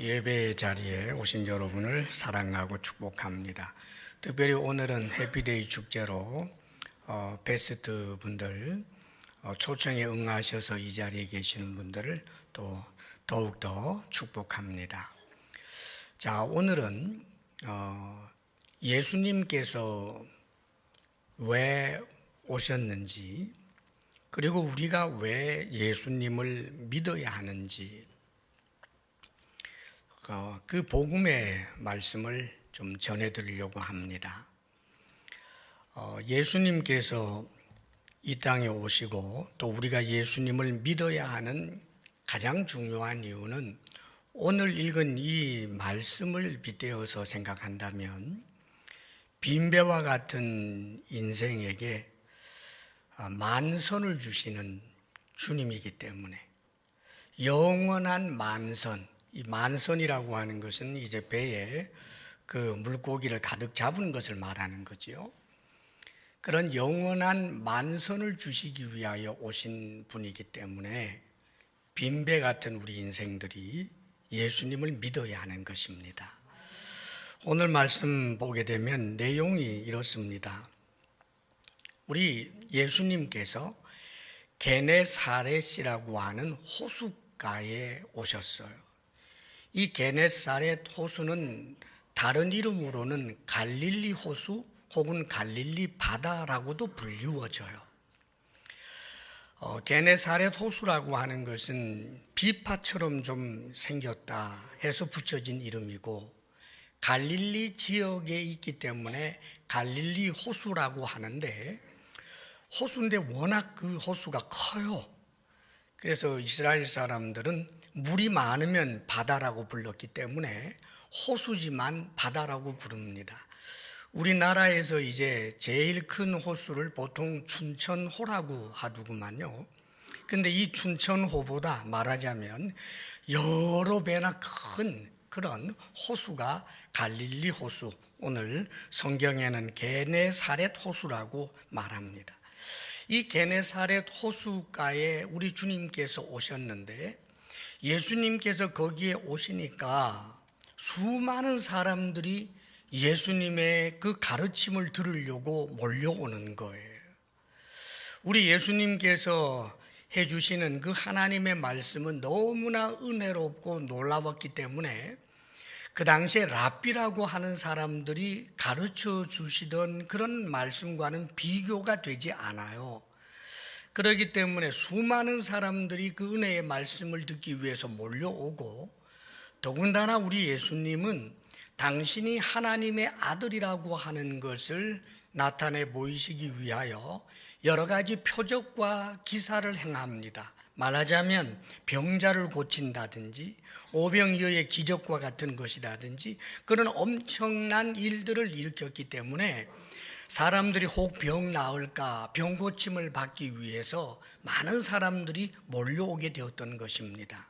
예배 자리에 오신 여러분을 사랑하고 축복합니다. 특별히 오늘은 해피데이 축제로 베스트 분들 초청에 응하셔서 이 자리에 계시는 분들을 또 더욱더 축복합니다. 자, 오늘은 예수님께서 왜 오셨는지, 그리고 우리가 왜 예수님을 믿어야 하는지, 그 복음의 말씀을 좀 전해드리려고 합니다. 예수님께서 이 땅에 오시고 또 우리가 예수님을 믿어야 하는 가장 중요한 이유는 오늘 읽은 이 말씀을 빗대어서 생각한다면 빈배와 같은 인생에게 만선을 주시는 주님이기 때문에, 영원한 만선, 이 만선이라고 하는 것은 이제 배에 그 물고기를 가득 잡은 것을 말하는 거지요. 그런 영원한 만선을 주시기 위하여 오신 분이기 때문에 빈배 같은 우리 인생들이 예수님을 믿어야 하는 것입니다. 오늘 말씀 보게 되면 내용이 이렇습니다. 우리 예수님께서 게네사렛이라고 하는 호숫가에 오셨어요. 이 게네사렛 호수는 다른 이름으로는 갈릴리 호수 혹은 갈릴리 바다라고도 불리워져요. 게네사렛 호수라고 하는 것은 비파처럼 좀 생겼다 해서 붙여진 이름이고, 갈릴리 지역에 있기 때문에 갈릴리 호수라고 하는데, 호수인데 워낙 그 호수가 커요. 그래서 이스라엘 사람들은 물이 많으면 바다라고 불렀기 때문에 호수지만 바다라고 부릅니다. 우리나라에서 이제 제일 큰 호수를 보통 춘천호라고 하더구만요. 근데 이 춘천호보다 말하자면 여러 배나 큰 그런 호수가 갈릴리 호수, 오늘 성경에는 게네사렛 호수라고 말합니다. 이 게네사렛 호수가에 우리 주님께서 오셨는데, 예수님께서 거기에 오시니까 수많은 사람들이 예수님의 그 가르침을 들으려고 몰려오는 거예요. 우리 예수님께서 해주시는 그 하나님의 말씀은 너무나 은혜롭고 놀라웠기 때문에 그 당시에 랍비라고 하는 사람들이 가르쳐 주시던 그런 말씀과는 비교가 되지 않아요. 그렇기 때문에 수많은 사람들이 그 은혜의 말씀을 듣기 위해서 몰려오고, 더군다나 우리 예수님은 당신이 하나님의 아들이라고 하는 것을 나타내 보이시기 위하여 여러 가지 표적과 기사를 행합니다. 말하자면 병자를 고친다든지 오병이어의 기적과 같은 것이라든지 그런 엄청난 일들을 일으켰기 때문에 사람들이 혹 병 나을까, 병 고침을 받기 위해서 많은 사람들이 몰려오게 되었던 것입니다.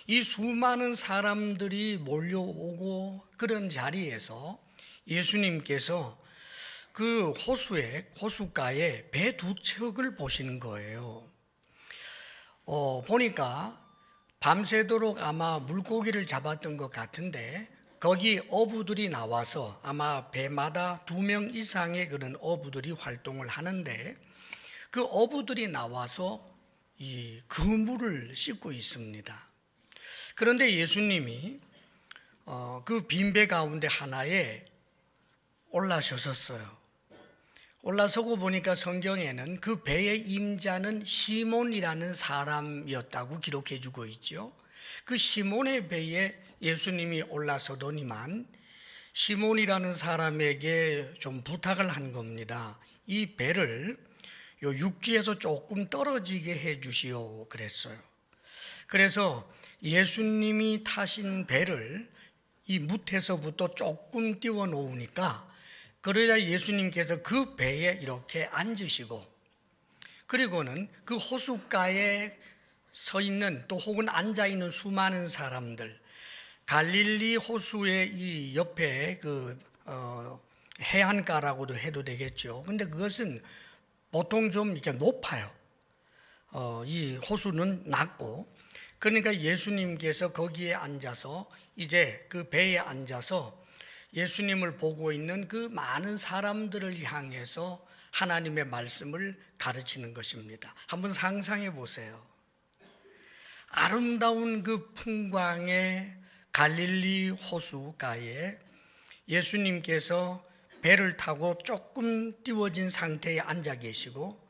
이 수많은 사람들이 몰려오고 그런 자리에서 예수님께서 그 호수가에 배 두 척을 보시는 거예요. 보니까 밤새도록 아마 물고기를 잡았던 것 같은데, 거기 어부들이 나와서 아마 배마다 2명 이상의 그런 어부들이 활동을 하는데, 그 어부들이 나와서 이 그물을 씻고 있습니다. 그런데 예수님이 그 빈배 가운데 하나에 올라서셨어요. 올라서고 보니까 성경에는 그 배의 임자는 시몬이라는 사람이었다고 기록해 주고 있죠. 그 시몬의 배에 예수님이 올라서더니만 시몬이라는 사람에게 좀 부탁을 한 겁니다. 이 배를 요 육지에서 조금 떨어지게 해 주시오 그랬어요. 그래서 예수님이 타신 배를 이 뭇에서부터 조금 띄워 놓으니까, 그러자 예수님께서 그 배에 이렇게 앉으시고, 그리고는 그 호숫가에 서 있는 또 혹은 앉아 있는 수많은 사람들, 갈릴리 호수의 이 옆에 그 해안가라고도 해도 되겠죠. 근데 그것은 보통 좀 이렇게 높아요. 이 호수는 낮고, 그러니까 예수님께서 거기에 앉아서 이제 그 배에 앉아서 예수님을 보고 있는 그 많은 사람들을 향해서 하나님의 말씀을 가르치는 것입니다. 한번 상상해 보세요. 아름다운 그 풍광의 갈릴리 호수가에 예수님께서 배를 타고 조금 띄워진 상태에 앉아 계시고,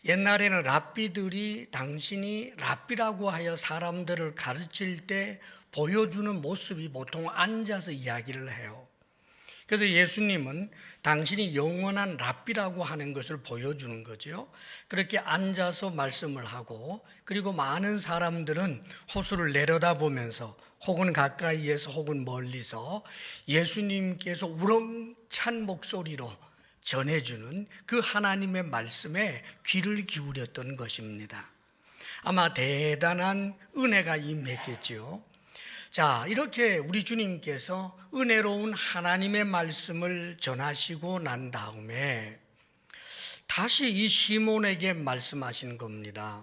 옛날에는 랍비들이 당신이 랍비라고 하여 사람들을 가르칠 때 보여주는 모습이 보통 앉아서 이야기를 해요. 그래서 예수님은 당신이 영원한 랍비라고 하는 것을 보여주는 거죠. 그렇게 앉아서 말씀을 하고, 그리고 많은 사람들은 호수를 내려다보면서 혹은 가까이에서 혹은 멀리서 예수님께서 우렁찬 목소리로 전해주는 그 하나님의 말씀에 귀를 기울였던 것입니다. 아마 대단한 은혜가 임했겠지요. 자, 이렇게 우리 주님께서 은혜로운 하나님의 말씀을 전하시고 난 다음에 다시 이 시몬에게 말씀하신 겁니다.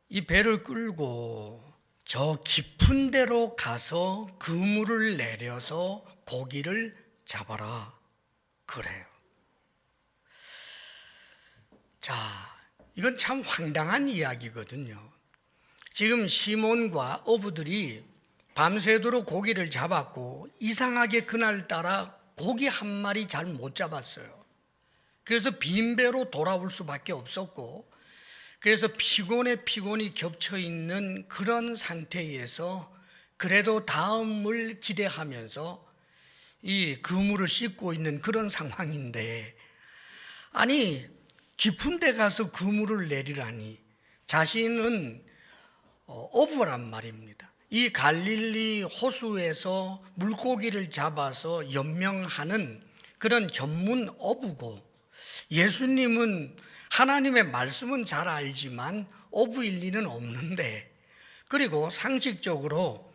이 배를 끌고 저 깊은 데로 가서 그물을 내려서 고기를 잡아라, 그래요. 자, 이건 참 황당한 이야기거든요. 지금 시몬과 어부들이 밤새도록 고기를 잡았고, 이상하게 그날따라 고기 한 마리 잘 못 잡았어요. 그래서 빈 배로 돌아올 수밖에 없었고, 그래서 피곤이 겹쳐 있는 그런 상태에서 그래도 다음을 기대하면서 이 그물을 씻고 있는 그런 상황인데, 아니 깊은 데 가서 그물을 내리라니. 자신은 어부란 말입니다. 이 갈릴리 호수에서 물고기를 잡아서 연명하는 그런 전문 어부고, 예수님은 하나님의 말씀은 잘 알지만 어부일 리는 없는데, 그리고 상식적으로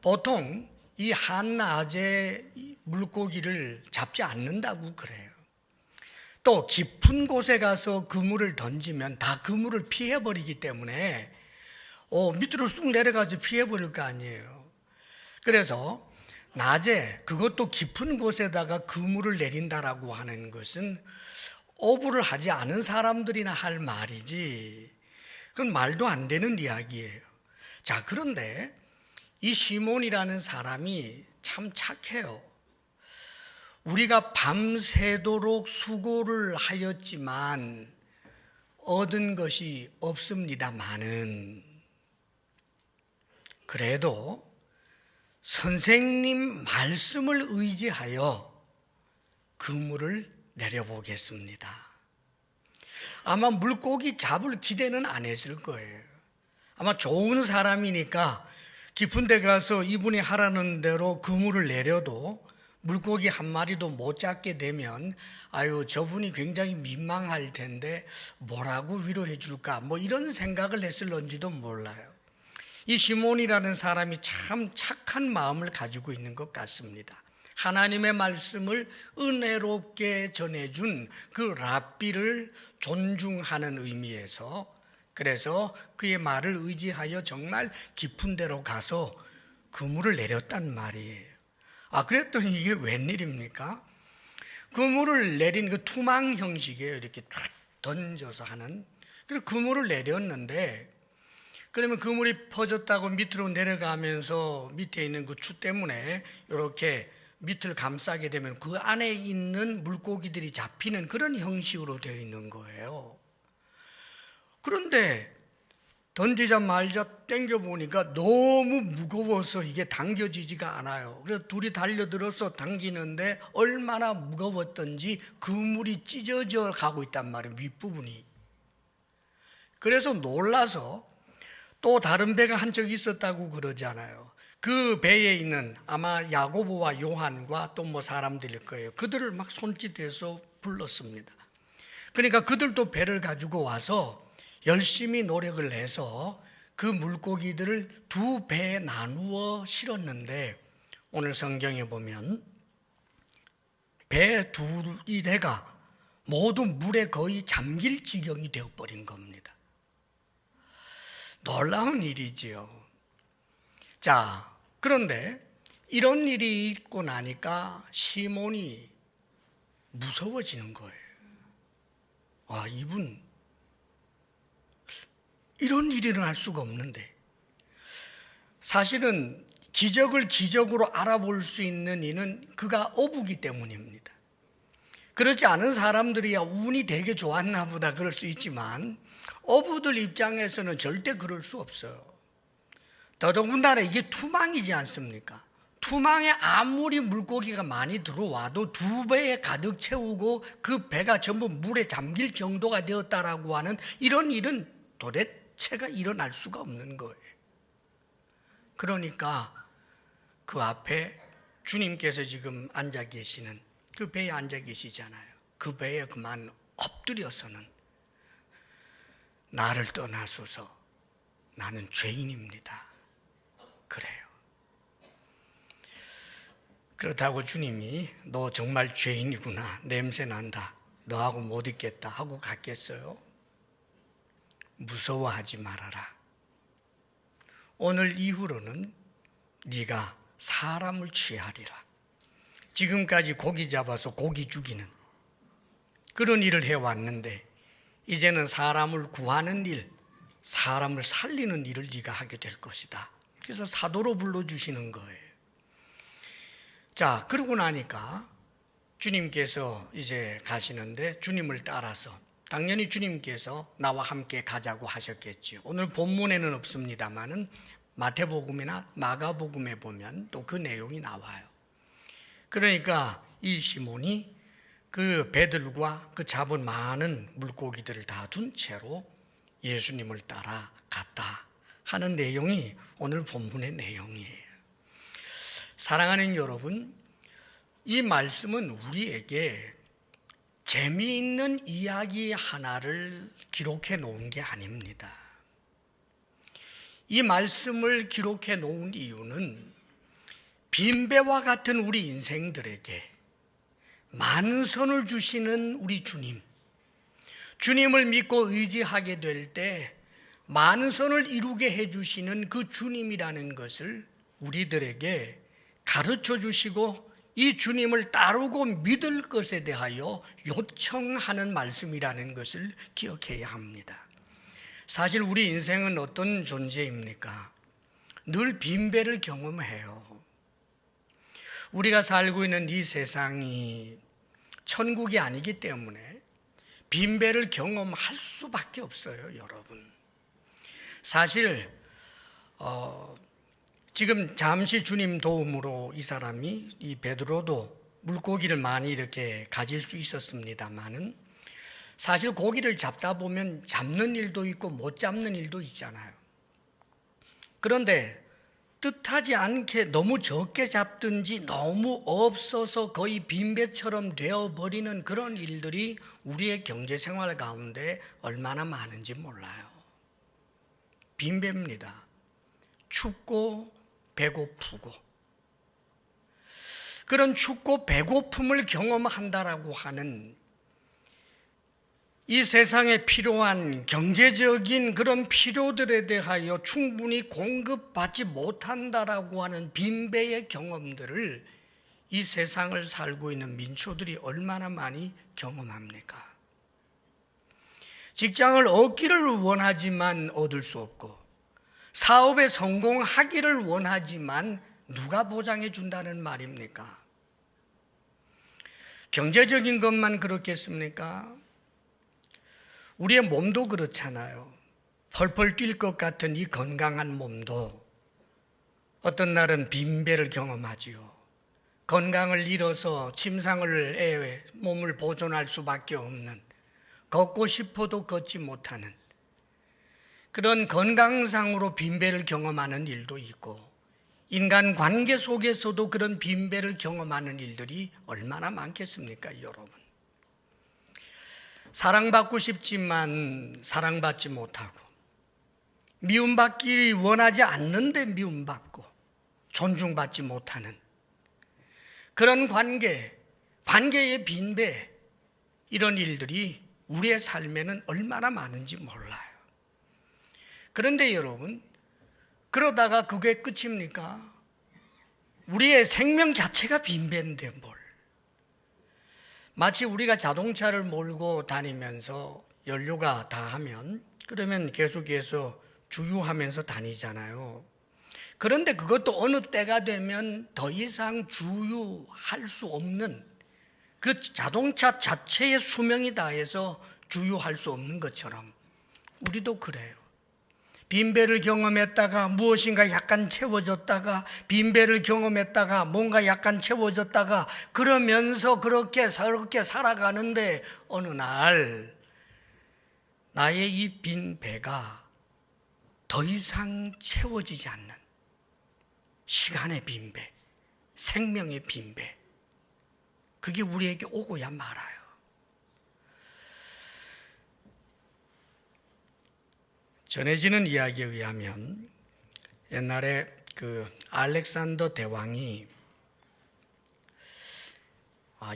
보통 이 한낮에 물고기를 잡지 않는다고 그래요. 또 깊은 곳에 가서 그물을 던지면 다 그물을 피해버리기 때문에 밑으로 쑥 내려가서 피해버릴 거 아니에요. 그래서 낮에, 그것도 깊은 곳에다가 그물을 내린다라고 하는 것은 어부를 하지 않은 사람들이나 할 말이지, 그건 말도 안 되는 이야기예요. 자, 그런데 이 시몬이라는 사람이 참 착해요. 우리가 밤새도록 수고를 하였지만 얻은 것이 없습니다마는, 그래도 선생님 말씀을 의지하여 그물을 내려보겠습니다. 아마 물고기 잡을 기대는 안 했을 거예요. 아마 좋은 사람이니까 깊은 데 가서 이분이 하라는 대로 그물을 내려도 물고기 한 마리도 못 잡게 되면 아유, 저분이 굉장히 민망할 텐데 뭐라고 위로해 줄까, 뭐 이런 생각을 했을런지도 몰라요. 이 시몬이라는 사람이 참 착한 마음을 가지고 있는 것 같습니다. 하나님의 말씀을 은혜롭게 전해준 그 랍비를 존중하는 의미에서, 그래서 그의 말을 의지하여 정말 깊은 데로 가서 그물을 내렸단 말이에요. 그랬더니 이게 웬일입니까? 그물을 내린 그 투망 형식이에요. 이렇게 쫙 던져서 하는. 그래서 그물을 내렸는데, 그러면 그물이 퍼졌다고 밑으로 내려가면서 밑에 있는 그 추 때문에 이렇게 밑을 감싸게 되면 그 안에 있는 물고기들이 잡히는 그런 형식으로 되어 있는 거예요. 그런데 던지자마자 당겨보니까 너무 무거워서 이게 당겨지지가 않아요. 그래서 둘이 달려들어서 당기는데 얼마나 무거웠던지 그물이 찢어져 가고 있단 말이에요, 윗부분이. 그래서 놀라서 또 다른 배가 한 척 있었다고 그러잖아요. 그 배에 있는 아마 야고보와 요한과 또 뭐 사람들일 거예요. 그들을 막 손짓해서 불렀습니다. 그러니까 그들도 배를 가지고 와서 열심히 노력을 해서 그 물고기들을 두 배에 나누어 실었는데, 오늘 성경에 보면 배 두 대가 모두 물에 거의 잠길 지경이 되어버린 겁니다. 놀라운 일이지요. 자, 그런데 이런 일이 있고 나니까 시몬이 무서워지는 거예요. 아, 이분 이런 일이 일어날 수가 없는데. 사실은 기적을 기적으로 알아볼 수 있는 이는 그가 어부기 때문입니다. 그렇지 않은 사람들이야 운이 되게 좋았나 보다 그럴 수 있지만 어부들 입장에서는 절대 그럴 수 없어요. 더더군다나 이게 투망이지 않습니까? 투망에 아무리 물고기가 많이 들어와도 2배에 가득 채우고 그 배가 전부 물에 잠길 정도가 되었다라고 하는 이런 일은 도대체가 일어날 수가 없는 거예요. 그러니까 그 앞에 주님께서 지금 앉아 계시는 그 배에 앉아 계시잖아요. 그 배에 그만 엎드려서는 나를 떠나소서, 나는 죄인입니다. 그래요. 그렇다고 주님이 너 정말 죄인이구나, 냄새 난다, 너하고 못 있겠다 하고 갔겠어요? 무서워하지 말아라. 오늘 이후로는 네가 사람을 취하리라. 지금까지 고기 잡아서 고기 죽이는 그런 일을 해왔는데 이제는 사람을 구하는 일, 사람을 살리는 일을 네가 하게 될 것이다. 그래서 사도로 불러주시는 거예요. 자, 그러고 나니까 주님께서 이제 가시는데 주님을 따라서 당연히 주님께서 나와 함께 가자고 하셨겠죠. 오늘 본문에는 없습니다만은 마태복음이나 마가복음에 보면 또 그 내용이 나와요. 그러니까 이 시몬이 그 배들과 그 잡은 많은 물고기들을 다 둔 채로 예수님을 따라 갔다 하는 내용이 오늘 본문의 내용이에요. 사랑하는 여러분, 이 말씀은 우리에게 재미있는 이야기 하나를 기록해 놓은 게 아닙니다. 이 말씀을 기록해 놓은 이유는 빈배와 같은 우리 인생들에게 만선을 주시는 우리 주님, 주님을 믿고 의지하게 될 때 만선을 이루게 해주시는 그 주님이라는 것을 우리들에게 가르쳐 주시고 이 주님을 따르고 믿을 것에 대하여 요청하는 말씀이라는 것을 기억해야 합니다. 사실 우리 인생은 어떤 존재입니까? 늘 빈배를 경험해요. 우리가 살고 있는 이 세상이 천국이 아니기 때문에 빈배를 경험할 수밖에 없어요, 여러분. 사실 지금 잠시 주님 도움으로 이 사람이, 이 베드로도 물고기를 많이 이렇게 가질 수 있었습니다만은 사실 고기를 잡다 보면 잡는 일도 있고 못 잡는 일도 있잖아요. 그런데 뜻하지 않게 너무 적게 잡든지 너무 없어서 거의 빈배처럼 되어버리는 그런 일들이 우리의 경제생활 가운데 얼마나 많은지 몰라요. 빈배입니다. 춥고 배고프고, 그런 춥고 배고픔을 경험한다라고 하는 이 세상에 필요한 경제적인 그런 필요들에 대하여 충분히 공급받지 못한다라고 하는 빈배의 경험들을 이 세상을 살고 있는 민초들이 얼마나 많이 경험합니까? 직장을 얻기를 원하지만 얻을 수 없고, 사업에 성공하기를 원하지만 누가 보장해 준다는 말입니까? 경제적인 것만 그렇겠습니까? 우리의 몸도 그렇잖아요. 펄펄 뛸 것 같은 이 건강한 몸도 어떤 날은 빈배를 경험하지요. 건강을 잃어서 침상을 몸을 보존할 수밖에 없는, 걷고 싶어도 걷지 못하는 그런 건강상으로 빈배를 경험하는 일도 있고, 인간 관계 속에서도 그런 빈배를 경험하는 일들이 얼마나 많겠습니까, 여러분? 사랑받고 싶지만 사랑받지 못하고, 미움받기 원하지 않는데 미움받고 존중받지 못하는 그런 관계의 빈배, 이런 일들이 우리의 삶에는 얼마나 많은지 몰라요. 그런데 여러분, 그러다가 그게 끝입니까? 우리의 생명 자체가 빈배인데 뭘. 마치 우리가 자동차를 몰고 다니면서 연료가 다 하면 그러면 계속해서 주유하면서 다니잖아요. 그런데 그것도 어느 때가 되면 더 이상 주유할 수 없는, 그 자동차 자체의 수명이 다해서 주유할 수 없는 것처럼 우리도 그래요. 빈배를 경험했다가 무엇인가 약간 채워졌다가, 빈배를 경험했다가 뭔가 약간 채워졌다가, 그러면서 그렇게 살아가는데 어느 날 나의 이 빈 배가 더 이상 채워지지 않는 시간의 빈배, 생명의 빈배, 그게 우리에게 오고야 말아요. 전해지는 이야기에 의하면 옛날에 그 알렉산더 대왕이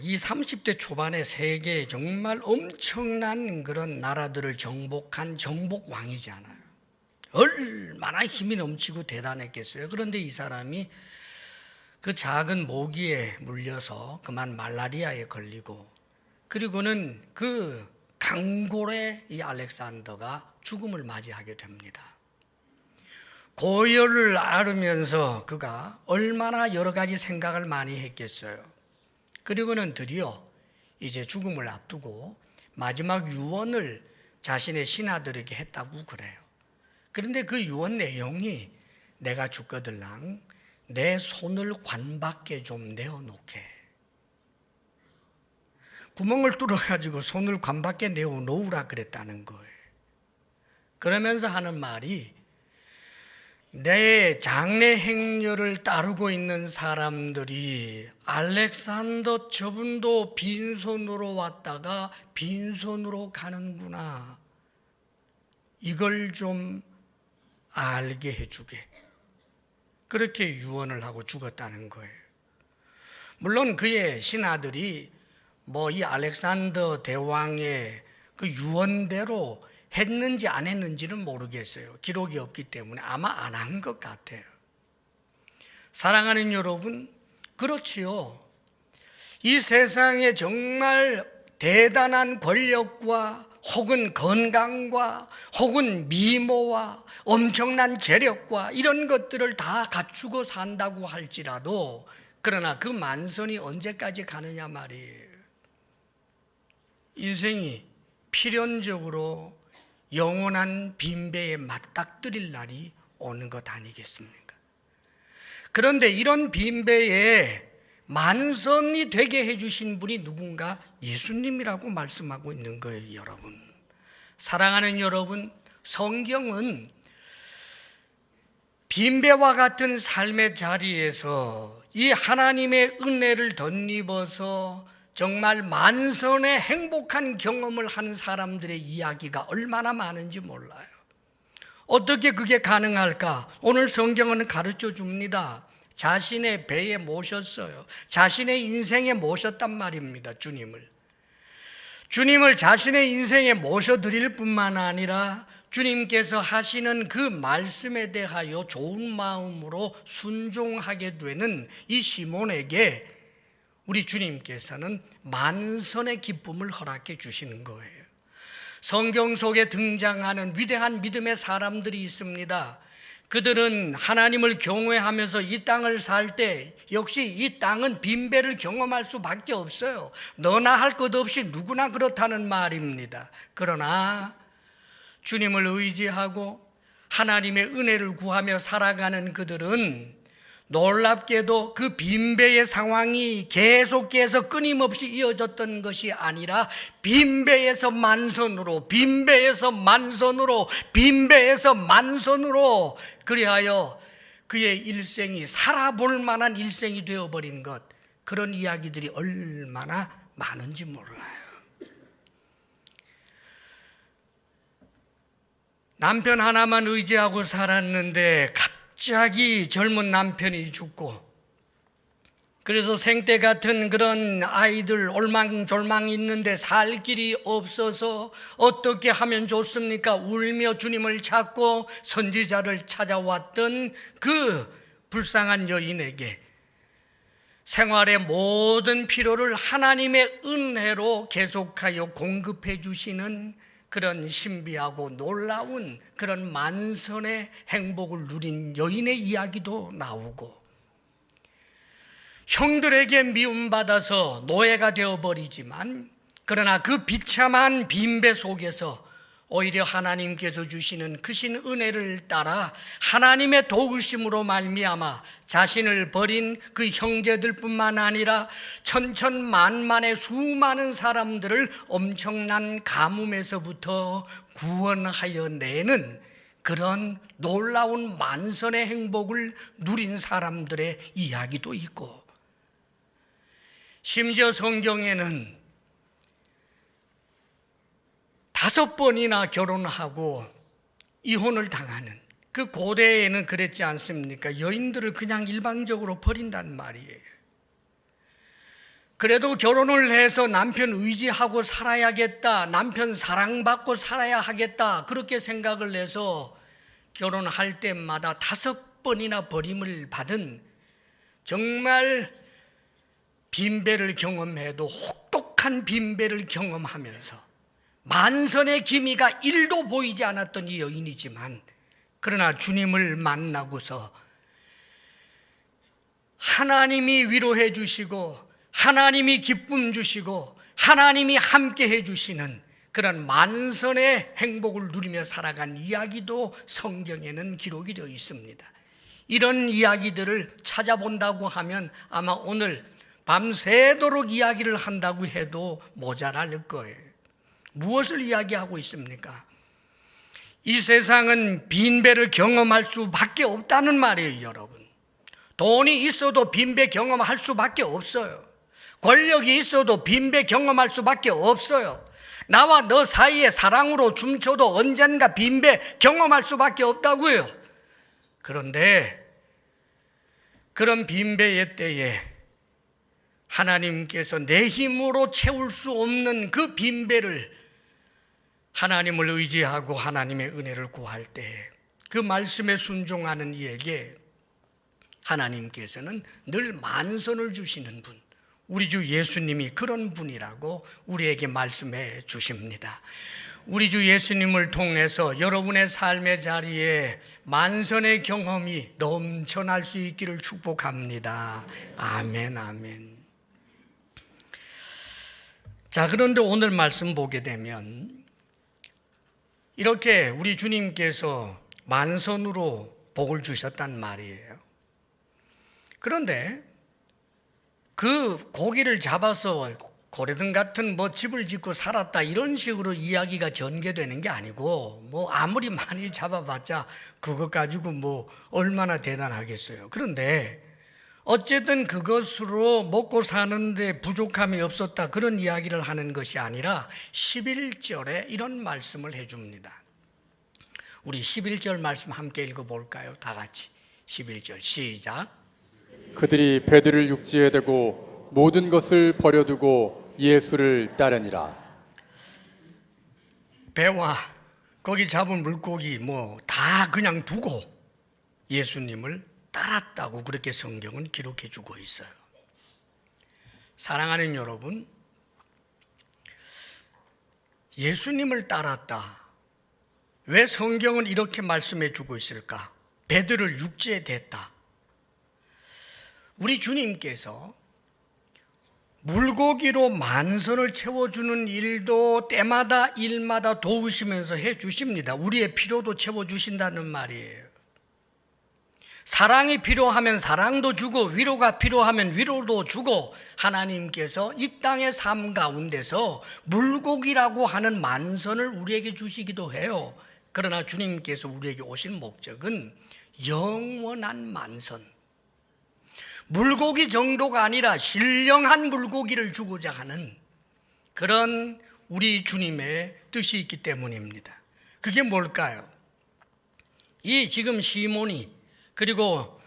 이 30대 초반에 세계에 정말 엄청난 그런 나라들을 정복한 정복왕이잖아요. 얼마나 힘이 넘치고 대단했겠어요. 그런데 이 사람이 그 작은 모기에 물려서 그만 말라리아에 걸리고, 그리고는 그 강골의 이 알렉산더가 죽음을 맞이하게 됩니다. 고열을 앓으면서 그가 얼마나 여러 가지 생각을 많이 했겠어요. 그리고는 드디어 이제 죽음을 앞두고 마지막 유언을 자신의 신하들에게 했다고 그래요. 그런데 그 유언 내용이 내가 죽거들랑 내 손을 관 밖에 좀 내어놓게. 구멍을 뚫어가지고 손을 관 밖에 내어놓으라 그랬다는 거예요. 그러면서 하는 말이, 내 장래 행렬을 따르고 있는 사람들이 알렉산더 저분도 빈손으로 왔다가 빈손으로 가는구나, 이걸 좀 알게 해주게. 그렇게 유언을 하고 죽었다는 거예요. 물론 그의 신하들이 이 알렉산더 대왕의 그 유언대로 했는지 안 했는지는 모르겠어요. 기록이 없기 때문에 아마 안 한 것 같아요. 사랑하는 여러분, 그렇지요. 이 세상에 정말 대단한 권력과 혹은 건강과 혹은 미모와 엄청난 재력과 이런 것들을 다 갖추고 산다고 할지라도, 그러나 그 만선이 언제까지 가느냐 말이에요. 인생이 필연적으로 영원한 빈배에 맞닥뜨릴 날이 오는 것 아니겠습니까? 그런데 이런 빈배에 만선이 되게 해주신 분이 누군가? 예수님이라고 말씀하고 있는 거예요, 여러분. 사랑하는 여러분, 성경은 빈배와 같은 삶의 자리에서 이 하나님의 은혜를 덧입어서 정말 만선의 행복한 경험을 한 사람들의 이야기가 얼마나 많은지 몰라요. 어떻게 그게 가능할까? 오늘 성경은 가르쳐 줍니다. 자신의 배에 모셨어요. 자신의 인생에 모셨단 말입니다, 주님을. 주님을 자신의 인생에 모셔드릴 뿐만 아니라 주님께서 하시는 그 말씀에 대하여 좋은 마음으로 순종하게 되는 이 시몬에게 우리 주님께서는 만선의 기쁨을 허락해 주시는 거예요. 성경 속에 등장하는 위대한 믿음의 사람들이 있습니다. 그들은 하나님을 경외하면서 이 땅을 살 때 역시 이 땅은 빈배를 경험할 수밖에 없어요. 너나 할 것 없이 누구나 그렇다는 말입니다. 그러나 주님을 의지하고 하나님의 은혜를 구하며 살아가는 그들은 놀랍게도 그 빈배의 상황이 계속해서 끊임없이 이어졌던 것이 아니라 빈배에서 만선으로, 빈배에서 만선으로, 빈배에서 만선으로, 그리하여 그의 일생이 살아볼 만한 일생이 되어버린 것, 그런 이야기들이 얼마나 많은지 몰라요. 남편 하나만 의지하고 살았는데 갑자기 젊은 남편이 죽고, 그래서 생떼 같은 그런 아이들 올망졸망 있는데 살 길이 없어서 어떻게 하면 좋습니까? 울며 주님을 찾고 선지자를 찾아왔던 그 불쌍한 여인에게 생활의 모든 필요를 하나님의 은혜로 계속하여 공급해 주시는 그런 신비하고 놀라운 그런 만선의 행복을 누린 여인의 이야기도 나오고, 형들에게 미움받아서 노예가 되어버리지만 그러나 그 비참한 빈배 속에서 오히려 하나님께서 주시는 크신 은혜를 따라 하나님의 도우심으로 말미암아 자신을 버린 그 형제들뿐만 아니라 천천만만의 수많은 사람들을 엄청난 가뭄에서부터 구원하여 내는 그런 놀라운 만선의 행복을 누린 사람들의 이야기도 있고, 심지어 성경에는 5번이나 결혼하고 이혼을 당하는, 그 고대에는 그랬지 않습니까? 여인들을 그냥 일방적으로 버린단 말이에요. 그래도 결혼을 해서 남편 의지하고 살아야겠다, 남편 사랑받고 살아야 하겠다, 그렇게 생각을 해서 결혼할 때마다 5번이나 버림을 받은, 정말 빈배를 경험해도 혹독한 빈배를 경험하면서 만선의 기미가 1도 보이지 않았던 이 여인이지만, 그러나 주님을 만나고서 하나님이 위로해 주시고 하나님이 기쁨 주시고 하나님이 함께 해 주시는 그런 만선의 행복을 누리며 살아간 이야기도 성경에는 기록이 되어 있습니다. 이런 이야기들을 찾아본다고 하면 아마 오늘 밤새도록 이야기를 한다고 해도 모자랄 거예요. 무엇을 이야기하고 있습니까? 이 세상은 빈배를 경험할 수밖에 없다는 말이에요, 여러분. 돈이 있어도 빈배 경험할 수밖에 없어요. 권력이 있어도 빈배 경험할 수밖에 없어요. 나와 너 사이에 사랑으로 춤춰도 언젠가 빈배 경험할 수밖에 없다고요. 그런데 그런 빈배의 때에 하나님께서 내 힘으로 채울 수 없는 그 빈배를 하나님을 의지하고 하나님의 은혜를 구할 때 그 말씀에 순종하는 이에게 하나님께서는 늘 만선을 주시는 분, 우리 주 예수님이 그런 분이라고 우리에게 말씀해 주십니다. 우리 주 예수님을 통해서 여러분의 삶의 자리에 만선의 경험이 넘쳐날 수 있기를 축복합니다. 아멘, 아멘. 자, 그런데 오늘 말씀 보게 되면 이렇게 우리 주님께서 만선으로 복을 주셨단 말이에요. 그런데 그 고기를 잡아서 고래등 같은 집을 짓고 살았다, 이런 식으로 이야기가 전개되는 게 아니고, 아무리 많이 잡아봤자 그것 가지고 얼마나 대단하겠어요. 그런데 어쨌든 그것으로 먹고 사는데 부족함이 없었다, 그런 이야기를 하는 것이 아니라 11절에 이런 말씀을 해줍니다. 우리 11절 말씀 함께 읽어볼까요? 다 같이 11절 시작. 그들이 배들을 육지에 대고 모든 것을 버려두고 예수를 따르니라. 배와 거기 잡은 물고기 다 그냥 두고 예수님을 따랐다고 그렇게 성경은 기록해 주고 있어요. 사랑하는 여러분, 예수님을 따랐다. 왜 성경은 이렇게 말씀해 주고 있을까? 배들을 육지에 댔다. 우리 주님께서 물고기로 만선을 채워주는 일도 때마다 일마다 도우시면서 해주십니다. 우리의 필요도 채워주신다는 말이에요. 사랑이 필요하면 사랑도 주고 위로가 필요하면 위로도 주고, 하나님께서 이 땅의 삶 가운데서 물고기라고 하는 만선을 우리에게 주시기도 해요. 그러나 주님께서 우리에게 오신 목적은 영원한 만선, 물고기 정도가 아니라 신령한 물고기를 주고자 하는 그런 우리 주님의 뜻이 있기 때문입니다. 그게 뭘까요? 이 지금 시몬이, 그리고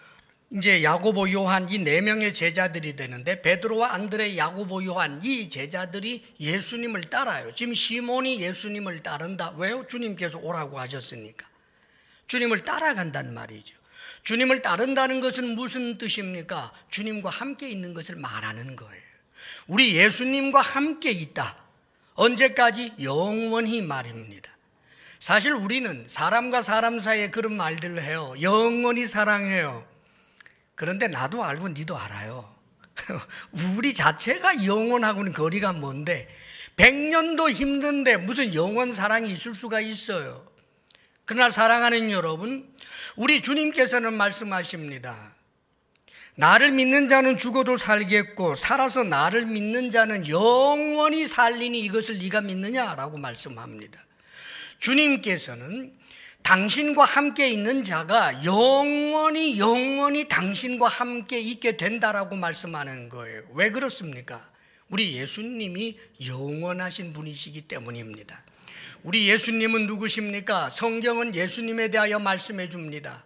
이제 야고보, 요한 이 네 명의 제자들이 되는데, 베드로와 안드레, 야고보, 요한 이 제자들이 예수님을 따라요. 지금 시몬이 예수님을 따른다. 왜요? 주님께서 오라고 하셨으니까. 주님을 따라간단 말이죠. 주님을 따른다는 것은 무슨 뜻입니까? 주님과 함께 있는 것을 말하는 거예요. 우리 예수님과 함께 있다. 언제까지? 영원히 말입니다. 사실 우리는 사람과 사람 사이에 그런 말들을 해요. 영원히 사랑해요. 그런데 나도 알고 니도 알아요. 우리 자체가 영원하고는 거리가 먼데 100년도 힘든데 무슨 영원 사랑이 있을 수가 있어요. 그러나 사랑하는 여러분, 우리 주님께서는 말씀하십니다. 나를 믿는 자는 죽어도 살겠고 살아서 나를 믿는 자는 영원히 살리니 이것을 네가 믿느냐라고 말씀합니다. 주님께서는 당신과 함께 있는 자가 영원히 당신과 함께 있게 된다라고 말씀하는 거예요. 왜 그렇습니까? 우리 예수님이 영원하신 분이시기 때문입니다. 우리 예수님은 누구십니까? 성경은 예수님에 대하여 말씀해 줍니다.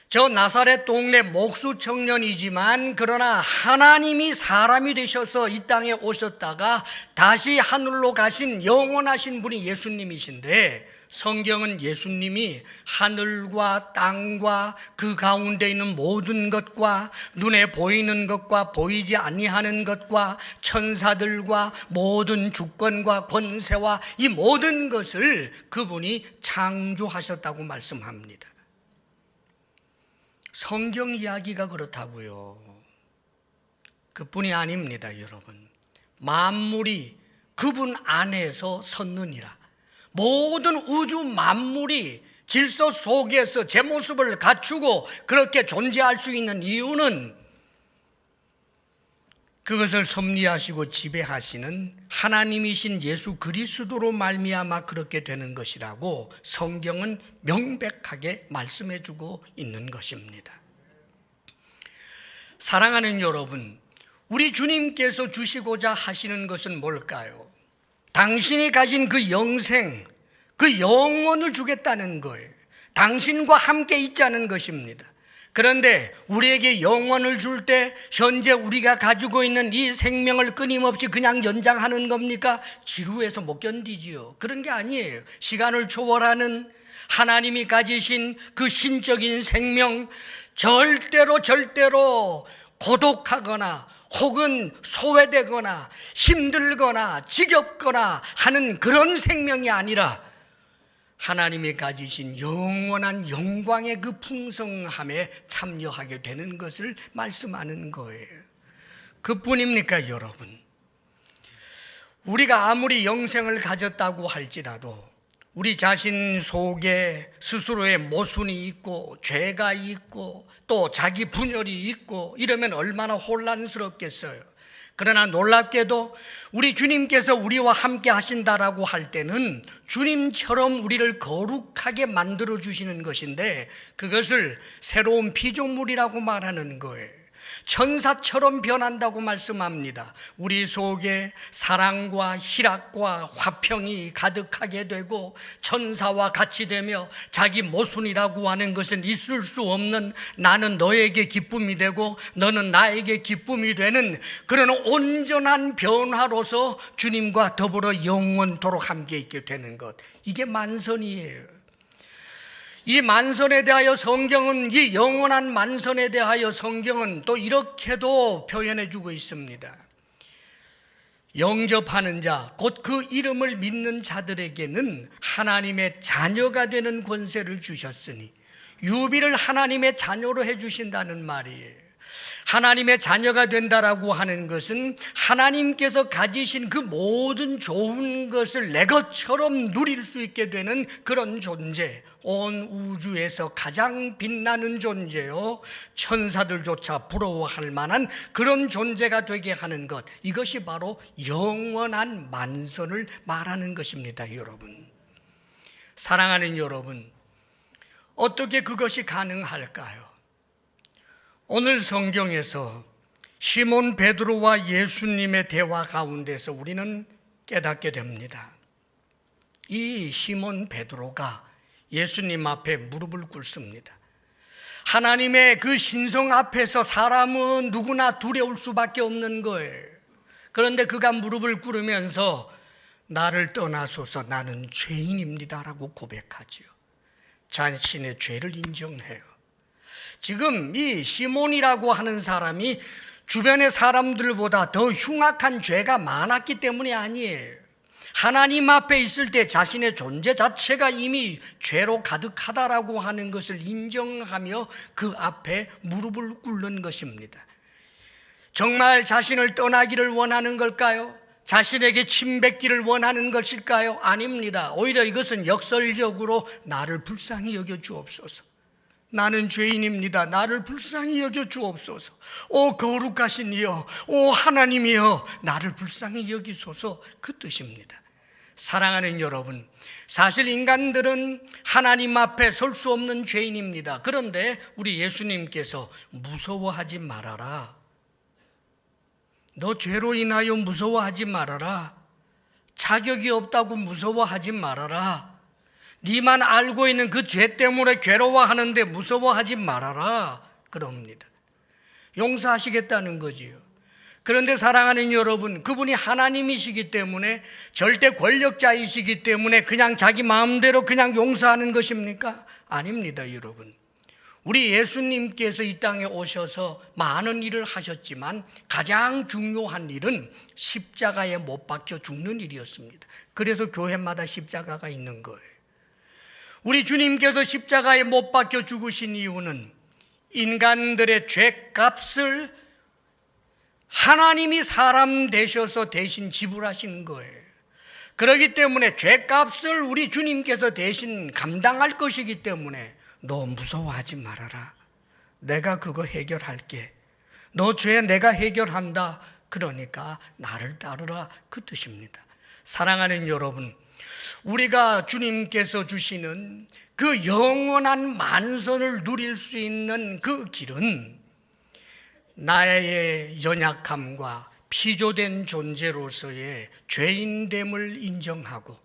저 나사렛 동네 목수 청년이지만 그러나 하나님이 사람이 되셔서 이 땅에 오셨다가 다시 하늘로 가신 영원하신 분이 예수님이신데, 성경은 예수님이 하늘과 땅과 그 가운데 있는 모든 것과 눈에 보이는 것과 보이지 아니하는 것과 천사들과 모든 주권과 권세와 이 모든 것을 그분이 창조하셨다고 말씀합니다. 성경 이야기가 그렇다고요. 그뿐이 아닙니다, 여러분. 만물이 그분 안에서 섰느니라. 모든 우주 만물이 질서 속에서 제 모습을 갖추고 그렇게 존재할 수 있는 이유는 그것을 섭리하시고 지배하시는 하나님이신 예수 그리스도로 말미암아 그렇게 되는 것이라고 성경은 명백하게 말씀해 주고 있는 것입니다. 사랑하는 여러분, 우리 주님께서 주시고자 하시는 것은 뭘까요? 당신이 가진 그 영생, 그 영혼을 주겠다는 거예요. 당신과 함께 있자는 것입니다. 그런데 우리에게 영혼을 줄 때 현재 우리가 가지고 있는 이 생명을 끊임없이 그냥 연장하는 겁니까? 지루해서 못 견디지요. 그런 게 아니에요. 시간을 초월하는 하나님이 가지신 그 신적인 생명, 절대로 고독하거나 혹은 소외되거나 힘들거나 지겹거나 하는 그런 생명이 아니라 하나님이 가지신 영원한 영광의 그 풍성함에 참여하게 되는 것을 말씀하는 거예요. 그뿐입니까, 여러분? 우리가 아무리 영생을 가졌다고 할지라도 우리 자신 속에 스스로의 모순이 있고 죄가 있고 또 자기 분열이 있고 이러면 얼마나 혼란스럽겠어요. 그러나 놀랍게도 우리 주님께서 우리와 함께 하신다라고 할 때는 주님처럼 우리를 거룩하게 만들어 주시는 것인데 그것을 새로운 피조물이라고 말하는 거예요. 천사처럼 변한다고 말씀합니다. 우리 속에 사랑과 희락과 화평이 가득하게 되고 천사와 같이 되며 자기 모순이라고 하는 것은 있을 수 없는 나는 너에게 기쁨이 되고 너는 나에게 기쁨이 되는 그런 온전한 변화로서 주님과 더불어 영원토록 함께 있게 되는 것, 이게 만선이에요. 이 만선에 대하여 성경은, 이 영원한 만선에 대하여 성경은 또 이렇게도 표현해 주고 있습니다. 영접하는 자, 곧 그 이름을 믿는 자들에게는 하나님의 자녀가 되는 권세를 주셨으니, 유비를 하나님의 자녀로 해주신다는 말이에요. 하나님의 자녀가 된다라고 하는 것은 하나님께서 가지신 그 모든 좋은 것을 내 것처럼 누릴 수 있게 되는 그런 존재, 온 우주에서 가장 빛나는 존재요, 천사들조차 부러워할 만한 그런 존재가 되게 하는 것, 이것이 바로 영원한 만선을 말하는 것입니다. 여러분, 사랑하는 여러분, 어떻게 그것이 가능할까요? 오늘 성경에서 시몬 베드로와 예수님의 대화 가운데서 우리는 깨닫게 됩니다. 이 시몬 베드로가 예수님 앞에 무릎을 꿇습니다. 하나님의 그 신성 앞에서 사람은 누구나 두려울 수밖에 없는 거예요. 그런데 그가 무릎을 꿇으면서 나를 떠나소서 나는 죄인입니다라고 고백하지요. 자신의 죄를 인정해요. 지금 이 시몬이라고 하는 사람이 주변의 사람들보다 더 흉악한 죄가 많았기 때문이 아니에요. 하나님 앞에 있을 때 자신의 존재 자체가 이미 죄로 가득하다라고 하는 것을 인정하며 그 앞에 무릎을 꿇는 것입니다. 정말 자신을 떠나기를 원하는 걸까요? 자신에게 침뱉기를 원하는 것일까요? 아닙니다. 오히려 이것은 역설적으로 나를 불쌍히 여겨 주옵소서. 나는 죄인입니다. 나를 불쌍히 여겨 주옵소서. 오 거룩하신 이여, 오 하나님이여, 나를 불쌍히 여기소서, 그 뜻입니다. 사랑하는 여러분, 사실 인간들은 하나님 앞에 설 수 없는 죄인입니다. 그런데 우리 예수님께서 무서워하지 말아라, 너 죄로 인하여 무서워하지 말아라, 자격이 없다고 무서워하지 말아라, 네만 알고 있는 그 죄 때문에 괴로워하는데 무서워하지 말아라 그럽니다. 용서하시겠다는 거지요. 그런데 사랑하는 여러분, 그분이 하나님이시기 때문에, 절대 권력자이시기 때문에 그냥 자기 마음대로 그냥 용서하는 것입니까? 아닙니다. 여러분, 우리 예수님께서 이 땅에 오셔서 많은 일을 하셨지만 가장 중요한 일은 십자가에 못 박혀 죽는 일이었습니다. 그래서 교회마다 십자가가 있는 거예요. 우리 주님께서 십자가에 못 박혀 죽으신 이유는 인간들의 죄값을 하나님이 사람 되셔서 대신 지불하신 거예요. 그렇기 때문에 죄값을 우리 주님께서 대신 감당할 것이기 때문에 너 무서워하지 말아라, 내가 그거 해결할게, 너 죄 내가 해결한다, 그러니까 나를 따르라, 그 뜻입니다. 사랑하는 여러분, 우리가 주님께서 주시는 그 영원한 만선을 누릴 수 있는 그 길은 나의 연약함과 피조된 존재로서의 죄인됨을 인정하고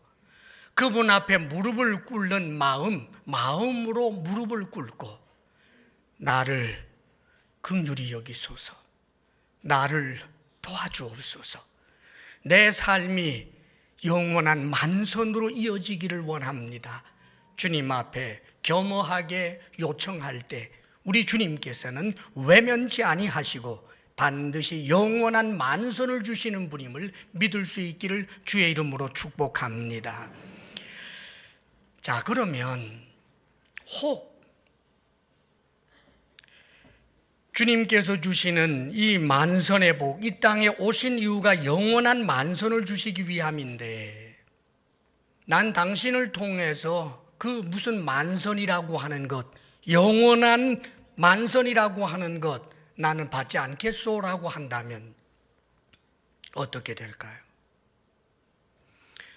그분 앞에 무릎을 꿇는 마음으로 무릎을 꿇고 나를 긍휼히 여기소서, 나를 도와주옵소서, 내 삶이 영원한 만선으로 이어지기를 원합니다. 주님 앞에 겸허하게 요청할 때 우리 주님께서는 외면치 아니하시고 반드시 영원한 만선을 주시는 분임을 믿을 수 있기를 주의 이름으로 축복합니다. 자, 그러면 혹 주님께서 주시는 이 만선의 복, 이 땅에 오신 이유가 영원한 만선을 주시기 위함인데, 난 당신을 통해서 그 무슨 만선이라고 하는 것, 영원한 만선이라고 하는 것 나는 받지 않겠소라고 한다면 어떻게 될까요?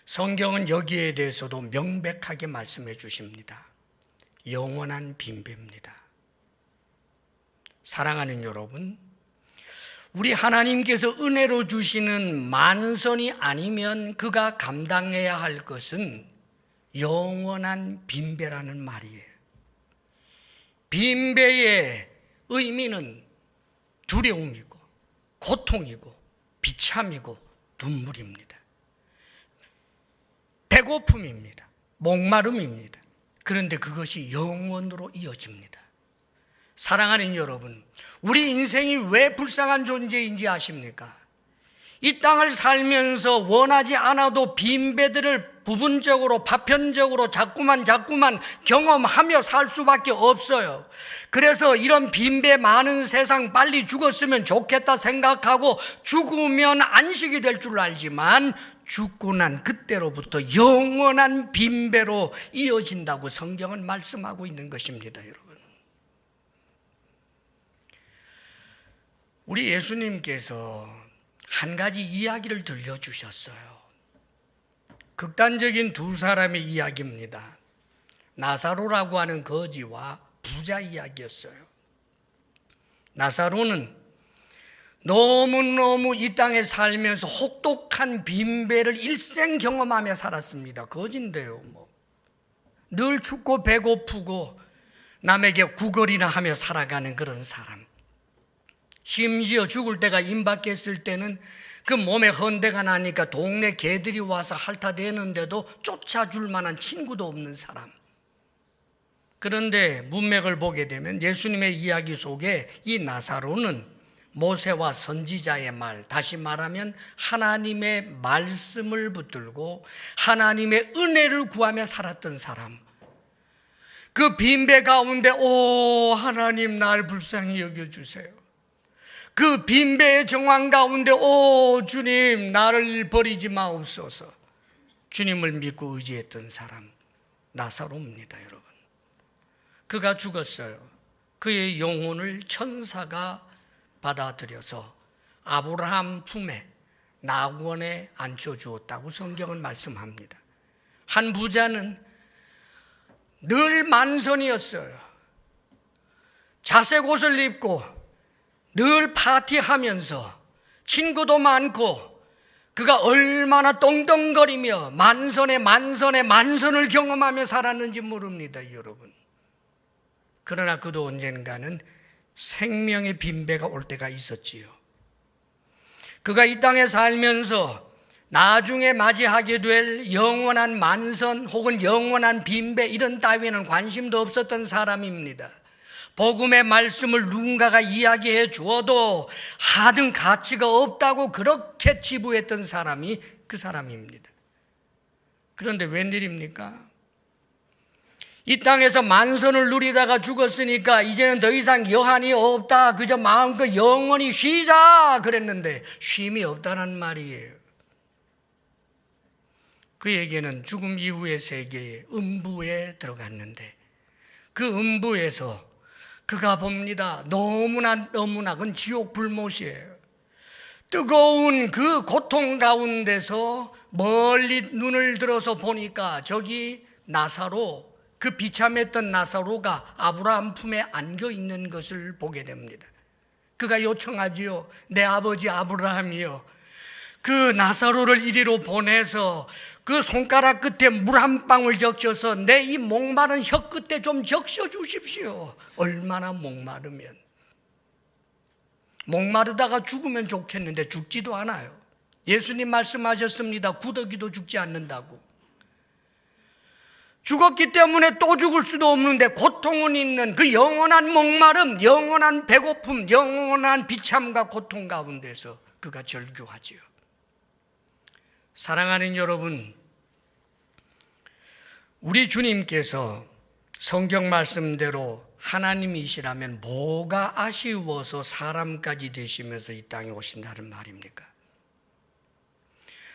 성경은 여기에 대해서도 명백하게 말씀해 주십니다. 영원한 빈배입니다. 사랑하는 여러분, 우리 하나님께서 은혜로 주시는 만선이 아니면 그가 감당해야 할 것은 영원한 빈배라는 말이에요. 빈배의 의미는 두려움이고 고통이고 비참이고 눈물입니다. 배고픔입니다. 목마름입니다. 그런데 그것이 영원으로 이어집니다. 사랑하는 여러분, 우리 인생이 왜 불쌍한 존재인지 아십니까? 이 땅을 살면서 원하지 않아도 빈배들을 부분적으로 파편적으로 자꾸만 경험하며 살 수밖에 없어요. 그래서 이런 빈배 많은 세상 빨리 죽었으면 좋겠다 생각하고 죽으면 안식이 될 줄 알지만 죽고 난 그때로부터 영원한 빈배로 이어진다고 성경은 말씀하고 있는 것입니다. 여러분, 우리 예수님께서 한 가지 이야기를 들려주셨어요. 극단적인 두 사람의 이야기입니다. 나사로라고 하는 거지와 부자 이야기였어요. 나사로는 너무너무 이 땅에 살면서 혹독한 빈배를 일생 경험하며 살았습니다. 거지인데요, 늘 춥고 배고프고 남에게 구걸이나 하며 살아가는 그런 사람, 심지어 죽을 때가 임박했을 때는 그 몸에 헌대가 나니까 동네 개들이 와서 핥아대는데도 쫓아줄 만한 친구도 없는 사람. 그런데 문맥을 보게 되면 예수님의 이야기 속에 이 나사로는 모세와 선지자의 말, 다시 말하면 하나님의 말씀을 붙들고 하나님의 은혜를 구하며 살았던 사람. 그 빈배 가운데 오 하나님 날 불쌍히 여겨주세요. 그 빈배의 정황 가운데 오 주님 나를 버리지 마옵소서. 주님을 믿고 의지했던 사람 나사로입니다. 여러분, 그가 죽었어요. 그의 영혼을 천사가 받아들여서 아브라함 품에 낙원에 앉혀주었다고 성경은 말씀합니다. 한 부자는 늘 만선이었어요. 자색 옷을 입고 늘 파티하면서 친구도 많고 그가 얼마나 떵떵거리며 만선을 경험하며 살았는지 모릅니다, 여러분. 그러나 그도 언젠가는 생명의 빈배가 올 때가 있었지요. 그가 이 땅에 살면서 나중에 맞이하게 될 영원한 만선 혹은 영원한 빈배 이런 따위에는 관심도 없었던 사람입니다. 복음의 말씀을 누군가가 이야기해 주어도 하등 가치가 없다고 그렇게 치부했던 사람이 그 사람입니다. 그런데 웬일입니까? 이 땅에서 만선을 누리다가 죽었으니까 이제는 더 이상 여한이 없다, 그저 마음껏 영원히 쉬자 그랬는데 쉼이 없다는 말이에요. 그에게는 죽음 이후의 세계에 음부에 들어갔는데 그 음부에서 그가 봅니다. 너무나 그건 지옥 불못이에요. 뜨거운 그 고통 가운데서 멀리 눈을 들어서 보니까 저기 나사로, 그 비참했던 나사로가 아브라함 품에 안겨 있는 것을 보게 됩니다. 그가 요청하지요. 내 아버지 아브라함이요, 그 나사로를 이리로 보내서 그 손가락 끝에 물 한 방울 적셔서 내 이 목마른 혀 끝에 좀 적셔 주십시오. 얼마나 목마르면, 목마르다가 죽으면 좋겠는데 죽지도 않아요. 예수님 말씀하셨습니다. 구더기도 죽지 않는다고. 죽었기 때문에 또 죽을 수도 없는데 고통은 있는 그 영원한 목마름, 영원한 배고픔, 영원한 비참과 고통 가운데서 그가 절규하지요. 사랑하는 여러분, 우리 주님께서 성경 말씀대로 하나님이시라면 뭐가 아쉬워서 사람까지 되시면서 이 땅에 오신다는 말입니까?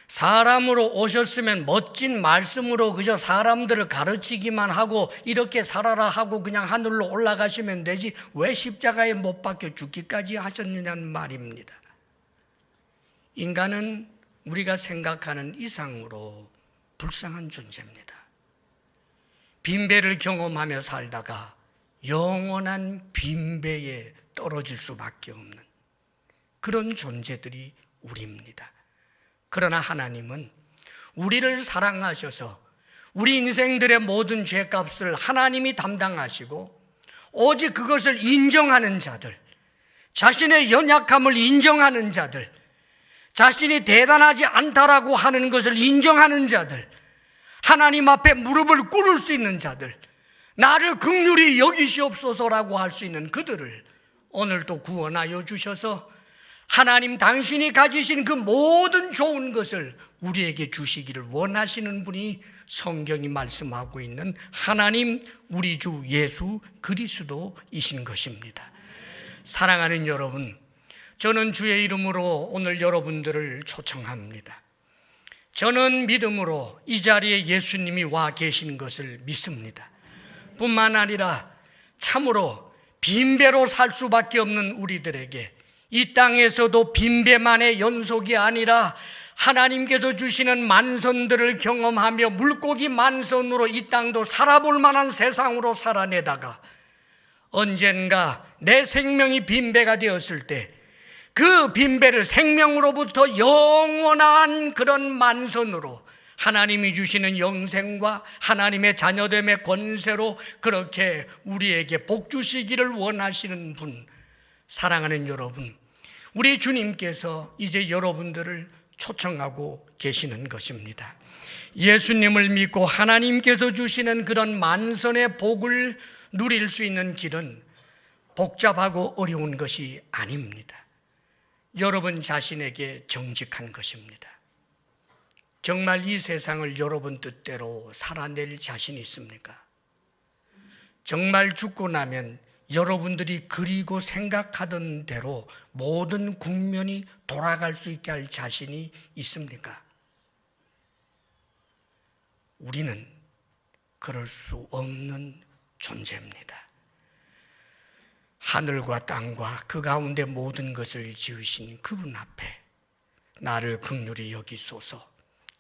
사람으로 오셨으면 멋진 말씀으로 그저 사람들을 가르치기만 하고 이렇게 살아라 하고 그냥 하늘로 올라가시면 되지 왜 십자가에 못 박혀 죽기까지 하셨느냐는 말입니다. 인간은 우리가 생각하는 이상으로 불쌍한 존재입니다. 빈배를 경험하며 살다가 영원한 빈배에 떨어질 수밖에 없는 그런 존재들이 우리입니다. 그러나 하나님은 우리를 사랑하셔서 우리 인생들의 모든 죄값을 하나님이 담당하시고 오직 그것을 인정하는 자들, 자신의 연약함을 인정하는 자들, 자신이 대단하지 않다라고 하는 것을 인정하는 자들, 하나님 앞에 무릎을 꿇을 수 있는 자들, 나를 긍휼히 여기시옵소서라고 할 수 있는 그들을 오늘도 구원하여 주셔서 하나님 당신이 가지신 그 모든 좋은 것을 우리에게 주시기를 원하시는 분이 성경이 말씀하고 있는 하나님 우리 주 예수 그리스도이신 것입니다. 사랑하는 여러분, 저는 주의 이름으로 오늘 여러분들을 초청합니다. 저는 믿음으로 이 자리에 예수님이 와 계신 것을 믿습니다. 뿐만 아니라 참으로 빈배로 살 수밖에 없는 우리들에게 이 땅에서도 빈배만의 연속이 아니라 하나님께서 주시는 만선들을 경험하며 물고기 만선으로 이 땅도 살아볼 만한 세상으로 살아내다가 언젠가 내 생명이 빈배가 되었을 때 그 빈배를 생명으로부터 영원한 그런 만선으로 하나님이 주시는 영생과 하나님의 자녀됨의 권세로 그렇게 우리에게 복 주시기를 원하시는 분, 사랑하는 여러분, 우리 주님께서 이제 여러분들을 초청하고 계시는 것입니다. 예수님을 믿고 하나님께서 주시는 그런 만선의 복을 누릴 수 있는 길은 복잡하고 어려운 것이 아닙니다. 여러분 자신에게 정직한 것입니다. 정말 이 세상을 여러분 뜻대로 살아낼 자신 있습니까? 정말 죽고 나면 여러분들이 그리고 생각하던 대로 모든 국면이 돌아갈 수 있게 할 자신이 있습니까? 우리는 그럴 수 없는 존재입니다. 하늘과 땅과 그 가운데 모든 것을 지으신 그분 앞에 나를 긍휼히 여기소서,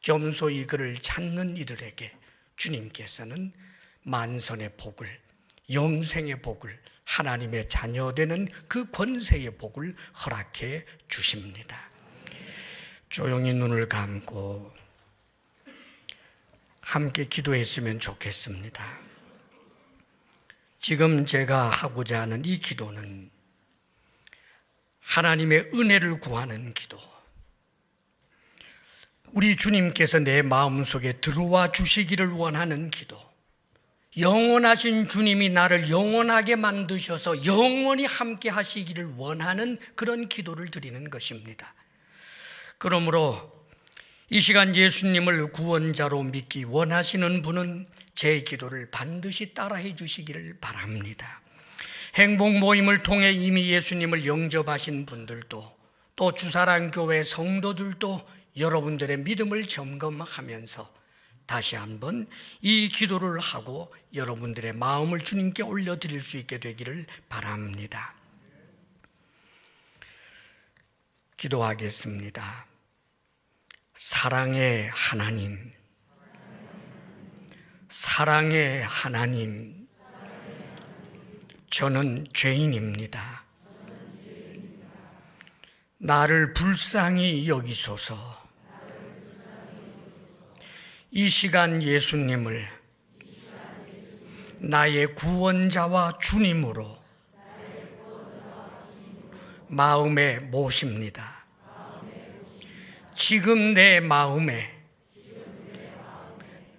겸손히 그를 찾는 이들에게 주님께서는 만선의 복을, 영생의 복을, 하나님의 자녀되는 그 권세의 복을 허락해 주십니다. 조용히 눈을 감고 함께 기도했으면 좋겠습니다. 지금 제가 하고자 하는 이 기도는 하나님의 은혜를 구하는 기도, 우리 주님께서 내 마음속에 들어와 주시기를 원하는 기도, 영원하신 주님이 나를 영원하게 만드셔서 영원히 함께 하시기를 원하는 그런 기도를 드리는 것입니다. 그러므로 이 시간 예수님을 구원자로 믿기 원하시는 분은 제 기도를 반드시 따라해 주시기를 바랍니다. 행복 모임을 통해 이미 예수님을 영접하신 분들도, 또 주사랑교회 성도들도 여러분들의 믿음을 점검하면서 다시 한번 이 기도를 하고 여러분들의 마음을 주님께 올려드릴 수 있게 되기를 바랍니다. 기도하겠습니다. 사랑의 하나님, 사랑의 하나님, 저는 죄인입니다. 나를 불쌍히 여기소서. 이 시간 예수님을 나의 구원자와 주님으로 마음에 모십니다. 지금 내 마음에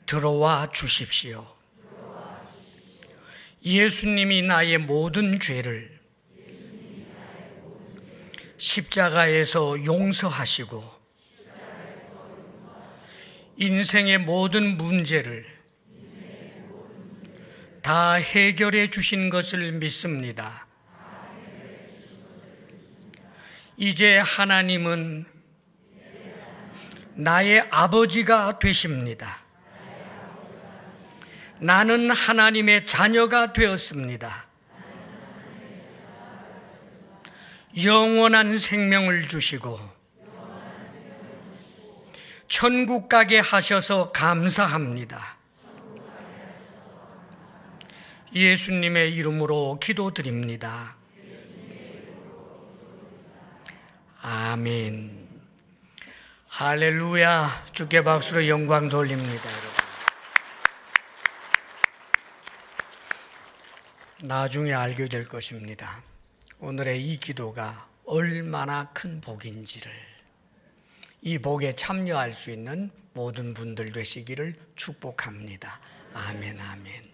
들어와 주십시오. 예수님이 나의 모든 죄를 십자가에서 용서하시고 인생의 모든 문제를 다 해결해 주신 것을 믿습니다. 이제 하나님은 나의 아버지가 되십니다. 나는 하나님의 자녀가 되었습니다. 영원한 생명을 주시고 천국 가게 하셔서 감사합니다. 예수님의 이름으로 기도드립니다. 아멘. 할렐루야. 주께 박수로 영광 돌립니다. 여러분. 나중에 알게 될 것입니다. 오늘의 이 기도가 얼마나 큰 복인지를. 이 복에 참여할 수 있는 모든 분들 되시기를 축복합니다. 아멘, 아멘.